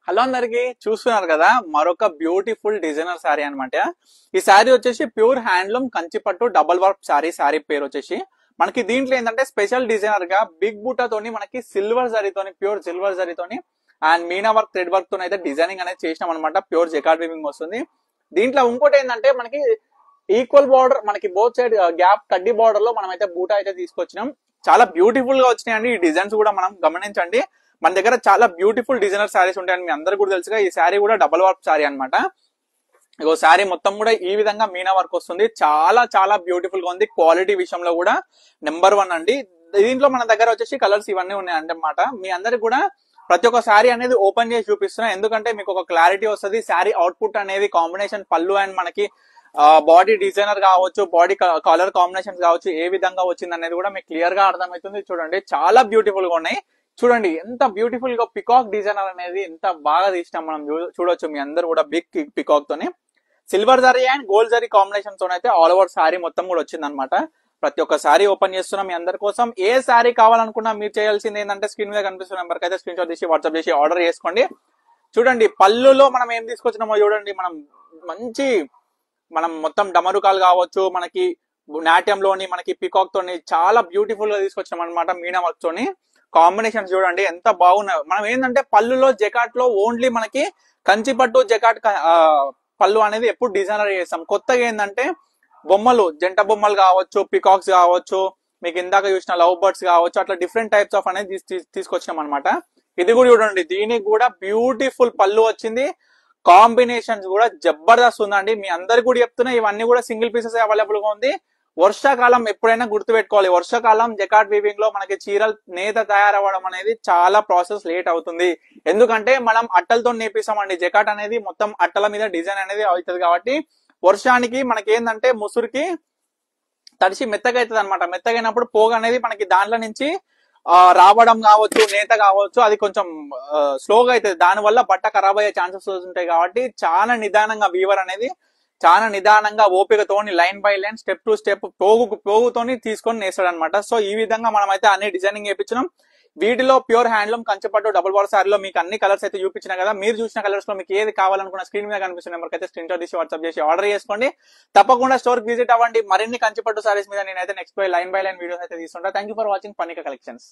Hello అందరికి చూస్తున్నారు కదా మరొక బ్యూటిఫుల్ డిజైనర్ శారీ అన్నమాట. ఈ శారీ వచ్చేసి pure handloom Kanchipattu double work saree పేరు వచ్చేసి మనకి దీంట్లో ఏంటంటే స్పెషల్ డిజైనర్ గా బిగ్ బూటాతోని మనకి సిల్వర్ జరీతోని ప్యూర్ సిల్వర్ జరీతోని and meena work thread work తోని అయితే డిజైనింగ్ అనేది చేసినాం అనమాట. ప్యూర్ జెకార్డ్ వీవింగ్ వస్తుంది. దీంట్లో ఇంకోటి ఏంటంటే మనకి ఈక్వల్ బార్డర్ మనకి బోత్ సైడ్ గ్యాప్ కడ్డీ బార్డర్ లో మనం అయితే బూటా అయితే తీసుకొచ్చినాం. చాలా బ్యూటిఫుల్ గా వచ్చినాయండి. ఈ డిజైన్స్ కూడా మనం గమనించండి. మన దగ్గర చాలా బ్యూటిఫుల్ డిజైనర్ శారీస్ ఉంటాయని మీ అందరు కూడా తెలుసుగా. ఈ శారీ కూడా డబల్ వర్క్ శారీ అనమాట. ఇగో శారీ మొత్తం కూడా ఈ విధంగా మీనా వర్క్ వస్తుంది. చాలా చాలా బ్యూటిఫుల్ గా ఉంది. క్వాలిటీ విషయంలో కూడా నెంబర్ 1 అండి. దీంట్లో మన దగ్గర వచ్చేసి కలర్స్ ఇవన్నీ ఉన్నాయి అన్నమాట. మీ అందరికి కూడా ప్రతి ఒక్క శారీ అనేది ఓపెన్ చేసి చూపిస్తున్నా, ఎందుకంటే మీకు ఒక క్లారిటీ వస్తుంది. శారీ అవుట్పుట్ అనేది కాంబినేషన్ పళ్ళు అండ్ మనకి బాడీ డిజైనర్ కావచ్చు, బాడీ కలర్ కాంబినేషన్స్ కావచ్చు, ఏ విధంగా వచ్చింది అనేది కూడా మీకు క్లియర్ గా అర్థమవుతుంది. చూడండి చాలా బ్యూటిఫుల్ గా ఉన్నాయి. చూడండి ఎంత బ్యూటిఫుల్ గా పికాక్ డిజైనర్ అనేది ఎంత బాగా తీసినాం మనం చూడొచ్చు. మీ అందరు కూడా బిగ్ పికాక్ తోని silver zari and gold zari combination తో అయితే ఆల్ ఓవర్ శారీ మొత్తం కూడా వచ్చింది అనమాట. ప్రతి ఒక్క శారీ ఓపెన్ చేస్తున్నాం మీ అందరి కోసం. ఏ శారీ కావాలనుకున్నా మీరు చేయాల్సింది ఏంటంటే స్క్రీన్ మీద కనిపిస్తున్న నెంబర్కి అయితే స్క్రీన్ షాట్ తీసి వాట్సాప్ చేసి ఆర్డర్ చేసుకోండి. చూడండి పళ్ళులో మనం ఏం తీసుకొచ్చినామో చూడండి. మనం మొత్తం డమరుకాలు కావచ్చు, మనకి నాట్యంలోని మనకి పికాక్ తోని చాలా బ్యూటిఫుల్ గా తీసుకొచ్చినాం అనమాట. మీనా వర్క్ తోని కాంబినేషన్ చూడండి ఎంత బాగున్నాయి. మనం ఏంటంటే పళ్ళులో జెకాట్ లో ఓన్లీ మనకి కంచిపట్టు జెకాట్ పళ్ళు అనేది ఎప్పుడు డిజైనర్ చేస్తాం. కొత్తగా ఏంటంటే బొమ్మలు, జంట బొమ్మలు కావచ్చు, పికాక్స్ కావచ్చు, మీకు ఇందాక చూసిన లవ్ బర్డ్స్ కావచ్చు, అట్లా డిఫరెంట్ టైప్స్ ఆఫ్ అనేది తీసుకొచ్చినాం అనమాట. ఇది కూడా చూడండి, దీనికి కూడా బ్యూటిఫుల్ పళ్ళు వచ్చింది. కాంబినేషన్స్ కూడా జబర్దస్త్ ఉందండి. మీ అందరికి కూడా చెప్తున్నా, ఇవన్నీ కూడా సింగిల్ పీసెస్ అవైలబుల్ గా ఉంది. వర్షాకాలం ఎప్పుడైనా గుర్తుపెట్టుకోవాలి. వర్షాకాలం జెకార్డ్ వీవింగ్ లో మనకి చీరలు నేత తయారవ్వడం అనేది చాలా ప్రాసెస్ లేట్ అవుతుంది. ఎందుకంటే మనం అట్టలతో నేపిస్తామండి. జెకాట్ అనేది మొత్తం అట్టల మీద డిజైన్ అనేది అవుతుంది కాబట్టి వర్షానికి మనకి ఏంటంటే ముసురుకి తడిసి మెత్తగా అవుతుంది అనమాట. మెత్తగైనప్పుడు పోగ అనేది మనకి దాంట్లో నుంచి రావడం కావచ్చు, నేత కావచ్చు, అది కొంచెం స్లోగా అవుతుంది. దానివల్ల బట్ట ఖరాబ్ అయ్యే ఛాన్సెస్ ఉంటాయి. కాబట్టి చాలా నిదానంగా వీవర్ అనేది చాలా నిదానంగా ఓపికతోని line by line step to step పోగుతోని తీసుకొని నేస్తాడు అనమాట. సో ఈ విధంగా మనం అయితే అన్ని డిజైనింగ్ చేయించినాం. వీటిలో pure handloom Kanchipattu double bar శారీలో మీకు అన్ని కలర్స్ అయితే చూపించిన కదా. మీరు చూసిన కలర్స్ లో మీకు ఏది కావాలనుకున్న స్క్రీన్ మీద కనిపిస్తున్న నెంబర్కి అయితే స్క్రీన్ షాట్ తీసి వాట్సాప్ చేసి ఆర్డర్ చేసుకోండి. తప్పకుండా స్టోర్ విజిట్ అవ్వండి. మరిన్ని కంచిపట్టు సారీస్ మీద నేనైతే next line by line videos అయితే తీసుకుంటా. థ్యాంక్ యూ ఫర్ వాచింగ్ పనిక కలెక్షన్స్.